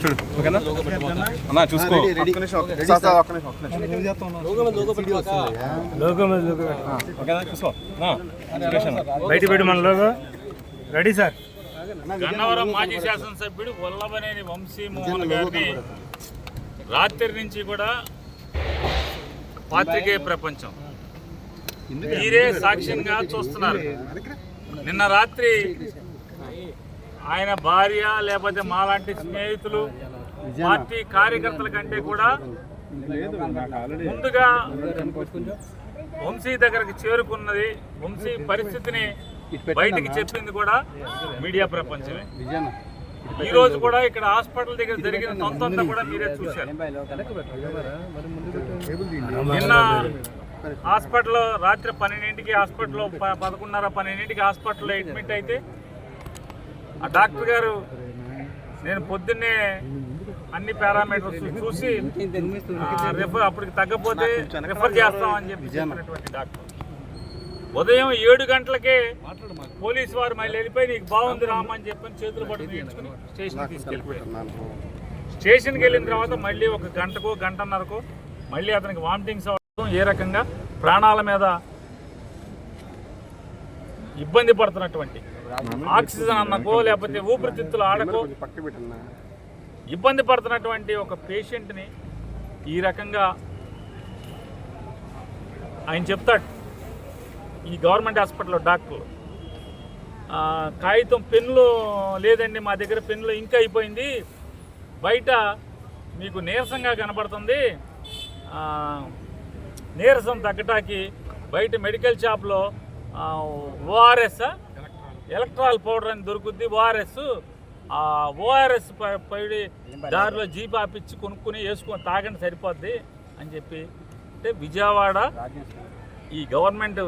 చూడు ఓకేనా అన్నా చూసుకో ఓకేనా చూసుకో బయట పెట్టి మన లోగో రెడీ సార్. గన్నవరం మాజీ శాసనసభ్యుడు వల్లభనేని వంశీమోహన్ గారిని రాత్రి నుంచి కూడా పాత్రికేయ ప్రపంచం మీరే సాక్ష్యంగా చూస్తున్నారు. నిన్న రాత్రి ఆయన భార్య లేకపోతే మాలాంటి స్నేహితులు పార్టీ కార్యకర్తల కంటే కూడా ముందుగా వంశీ దగ్గరకు చేరుకున్నది, వంశీ పరిస్థితిని బయటికి చెప్పింది కూడా మీడియా ప్రపంచమే. ఈ రోజు కూడా ఇక్కడ హాస్పిటల్ దగ్గర జరిగిన తొంతంతా కూడా మీరే చూశారు. నిన్న హాస్పిటల్లో రాత్రి 12ంటికి హాస్పిటల్లో 11:30-12ంటికి హాస్పిటల్లో అడ్మిట్ అయితే ఆ డాక్టర్ గారు నేను పొద్దున్నే అన్ని పారామీటర్స్ చూసి అప్పటికి తగ్గపోతే రిఫర్ చేస్తామని చెప్పి చెప్పినటువంటి డాక్టర్ ఉదయం 7 గంటలకే పోలీసు వారు మళ్ళీ వెళ్ళిపోయి నీకు బాగుంది రామని చెప్పని చేతులు పట్టుకుని నేర్చుకుని స్టేషన్కి తీసుకెళ్ళిపోయారు. స్టేషన్కి వెళ్ళిన తర్వాత మళ్ళీ 1 గంటకో గంటన్నరకో మళ్ళీ అతనికి వామిటింగ్స్ అవ్వడం, ఏ రకంగా ప్రాణాల మీద ఇబ్బంది పడుతున్నటువంటి ఆక్సిజన్ అన్నకో లేకపోతే ఊపిరితిత్తులు ఆడకో ఇబ్బంది పడుతున్నటువంటి ఒక పేషెంట్ని ఈ రకంగా ఆయన చెప్తాడు. ఈ గవర్నమెంట్ హాస్పిటల్లో డాక్టర్లు కాగితం పెన్నులు లేదండి మా దగ్గర పెన్నులు ఇంకా అయిపోయింది, బయట మీకు నీరసంగా కనపడుతుంది, నీరసం తగ్గటానికి బయట మెడికల్ షాప్లో ఓఆర్ఎస్ ఎలక్ట్రాల్ పౌడర్ అని దొరుకుద్ది, ఓఆర్ఎస్ పైడి దారిలో జీప్ ఆపిచ్చి కొనుక్కొని వేసుకొని తాగండి సరిపోద్ది అని చెప్పి. అంటే విజయవాడ ఈ గవర్నమెంట్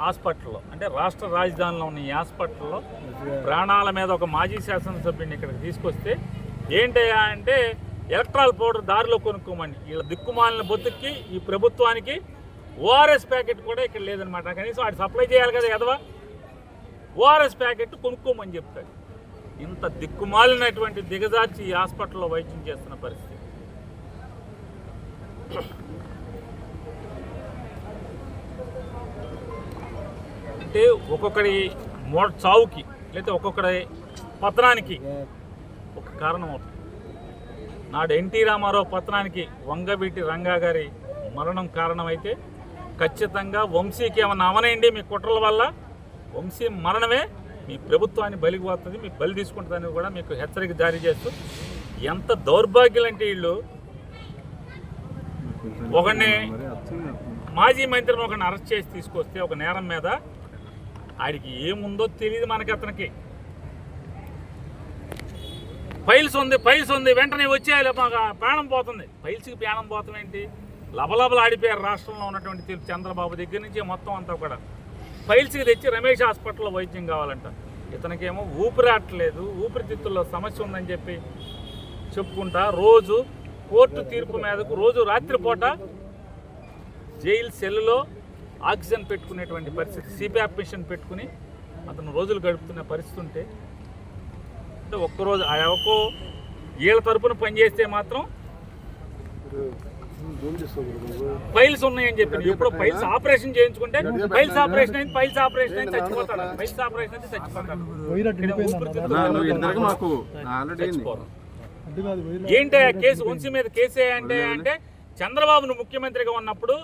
హాస్పిటల్లో అంటే రాష్ట్ర రాజధానిలో ఉన్న ఈ హాస్పిటల్లో ప్రాణాల మీద ఒక మాజీ శాసనసభ్యుడిని ఇక్కడికి తీసుకొస్తే ఏంటయ్యా అంటే ఎలక్ట్రాల్ పౌడర్ దారిలో కొనుక్కోమని. వీళ్ళ దిక్కుమాలిన బొత్తుకి ఈ ప్రభుత్వానికి ఓఆర్ఎస్ ప్యాకెట్ కూడా ఇక్కడ లేదనమాట. కనీసం వాడు సప్లై చేయాలి కదా ఎదవా, ఓఆర్ఎస్ ప్యాకెట్ కొనుక్కోమని చెప్తాడు. ఇంత దిక్కుమాలినటువంటి దిగజార్చి ఈ హాస్పిటల్లో వైద్యం చేస్తున్న పరిస్థితి. అంటే ఒక్కొక్కడి చావుకి లేకపోతే ఒక్కొక్కడి పతనానికి ఒక కారణం అవుతుంది. నాడు ఎన్టీ రామారావు పతనానికి వంగవీటి రంగా గారి మరణం కారణమైతే ఖచ్చితంగా వంశీకి ఏమన్నా అవనండి మీ కుట్రల వల్ల వంశీ మరణమే మీ ప్రభుత్వాన్ని బలికి పోతుంది, మీకు బలి తీసుకుంటుందని కూడా మీకు హెచ్చరిక జారీ చేస్తూ, ఎంత దౌర్భాగ్యులంటే వీళ్ళు ఒకడిని మాజీ మంత్రిని ఒకరిని అరెస్ట్ చేసి తీసుకొస్తే ఒక నేరం మీద ఆడికి ఏముందో తెలియదు మనకి. అతనికి ఫైల్స్ ఉంది వెంటనే వచ్చేయాలి మాకు ప్రాణం పోతుంది. ఫైల్స్కి ప్రాణం పోతాం ఏంటి? లబలబలు ఆడిపోయారు రాష్ట్రంలో ఉన్నటువంటి చంద్రబాబు దగ్గర నుంచి మొత్తం అంతా కూడా. ఫైల్స్కి తెచ్చి రమేష్ హాస్పిటల్లో వైద్యం కావాలంట. ఇతనికేమో ఊపిరాట్లేదు, ఊపిరితిత్తుల్లో సమస్య ఉందని చెప్పి చెప్పుకుంటా రోజు కోర్టు తీర్పు మీదకు రోజు రాత్రిపూట జైలు సెల్లులో ఆక్సిజన్ పెట్టుకునేటువంటి పరిస్థితి, సిపిఆర్ మిషన్ పెట్టుకుని అతను రోజులు గడుపుతున్న పరిస్థితి ఉంటే, అంటే ఒక్కరోజు ఆ ఎవకో వీళ్ళ తరపున పనిచేస్తే మాత్రం ఫైల్స్ ఉన్నాయని చెప్పి ఇప్పుడు ఫైల్స్ ఆపరేషన్ చేయించుకుంటే ఫైల్స్ ఆపరేషన్ అయింది చచ్చిపోతాడు. ఫైల్స్ ఆపరేషన్ అయితే చచ్చిపోతాడు. ఏంటి ఆ కేసు వంశీ మీద కేసే అంటే చంద్రబాబును ముఖ్యమంత్రిగా ఉన్నప్పుడు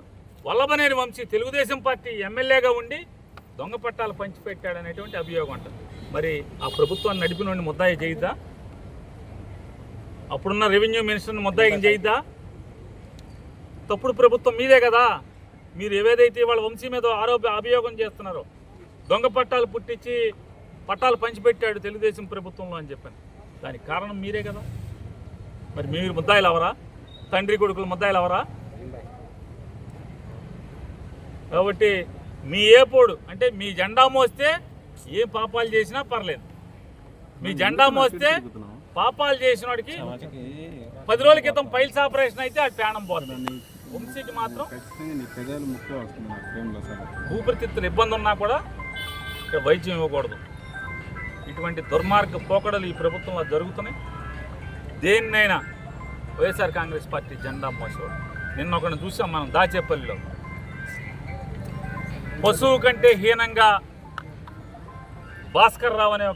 వల్లభనేని వంశీ తెలుగుదేశం పార్టీ ఎమ్మెల్యేగా ఉండి దొంగ పట్టాలు పంచిపెట్టాడు అనేటువంటి అభియోగం అంట. మరి ఆ ప్రభుత్వాన్ని నడిపిన ముద్దాయి చేయిద్దా? అప్పుడున్న రెవెన్యూ మినిస్టర్ని ముద్దాయి చేయిద్దా? తప్పుడు ప్రభుత్వం మీదే కదా. మీరు ఏవేదైతే వాళ్ళ వంశీ మీద అభియోగం చేస్తున్నారో దొంగ పట్టాలు పుట్టించి పట్టాలు పంచిపెట్టాడు తెలుగుదేశం ప్రభుత్వంలో అని చెప్పాను, దానికి కారణం మీరే కదా. మరి మీరు ముద్దాయిలు అవరా? తండ్రి కొడుకులు ముద్దాయిలు అవరా? కాబట్టి మీ ఏపోడు అంటే మీ జెండా మోస్తే ఏ పాపాలు చేసినా పర్లేదు. మీ జెండా మోస్తే పాపాలు చేసిన వాడికి 10 రోజుల క్రితం ఫైల్స్ ఆపరేషన్ అయితే అది ప్రాణం పోతుంది. వంశీకి మాత్రం ఊపిరితిత్తులు ఇబ్బంది ఉన్నా కూడా ఇక్కడ వైద్యం ఇవ్వకూడదు. ఇటువంటి దుర్మార్గ పోకడలు ఈ ప్రభుత్వంలో జరుగుతున్నాయి. దేన్నైనా వైఎస్ఆర్ కాంగ్రెస్ పార్టీ జెండా మోసేవాడు. నిన్న ఒకరిని చూసాం మనం దాచేపల్లిలో. పశువు కంటే హీనంగా భాస్కర్ రావు అనే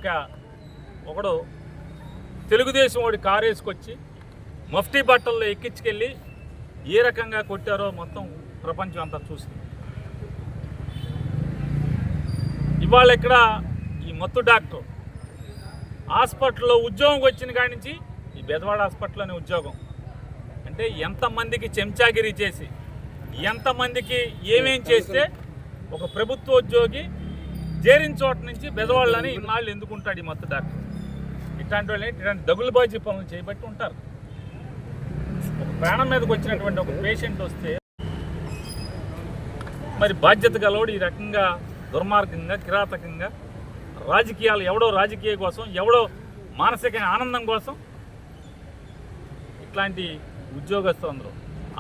ఒకడు తెలుగుదేశం వాడి కారు వేసుకొచ్చి మఫ్టీ బట్టల్లో ఎక్కించుకెళ్ళి ఏ రకంగా కొట్టారో మొత్తం ప్రపంచం అంతా చూసింది. ఇవాళ ఇక్కడ ఈ మత్తు డాక్టర్ హాస్పిటల్లో ఉద్యోగం వచ్చిన కాడి నుంచి ఈ బెదవాడ హాస్పిటల్లోనే ఉద్యోగం. అంటే ఎంతమందికి చెంచాగిరి చేసి ఎంతమందికి ఏమేం చేస్తే ఒక ప్రభుత్వ ఉద్యోగి చేరిన చోట నుంచి బెదవాళ్ళని ఇన్నాళ్ళు ఎందుకుంటాడు ఈ మత్తు డాక్టర్? ఇట్లాంటి వాళ్ళని ఇట్లాంటి దగులుబాజీ పనులు చేయబట్టి ఉంటారు. ఒక ప్రాణం మీదకి వచ్చినటువంటి ఒక పేషెంట్ వస్తే మరి బాధ్యత గలవాడు ఈ రకంగా దుర్మార్గంగా కిరాతకంగా రాజకీయాలు, ఎవడో రాజకీయ కోసం, ఎవడో మానసిక ఆనందం కోసం ఇట్లాంటి ఉద్యోగస్తులందరూ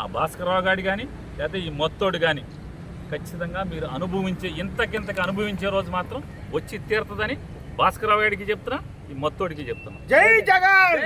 ఆ భాస్కరరావు గారి కానీ లేదా ఈ మొత్తోడు కానీ ఖచ్చితంగా మీరు అనుభవించే ఇంతకింతకు అనుభవించే రోజు మాత్రం వచ్చి తీరుతుందని భాస్కరరావు గారికి చెప్తున్నా, ఈ మొత్తోడికి చెప్తున్నా. జై జగన్.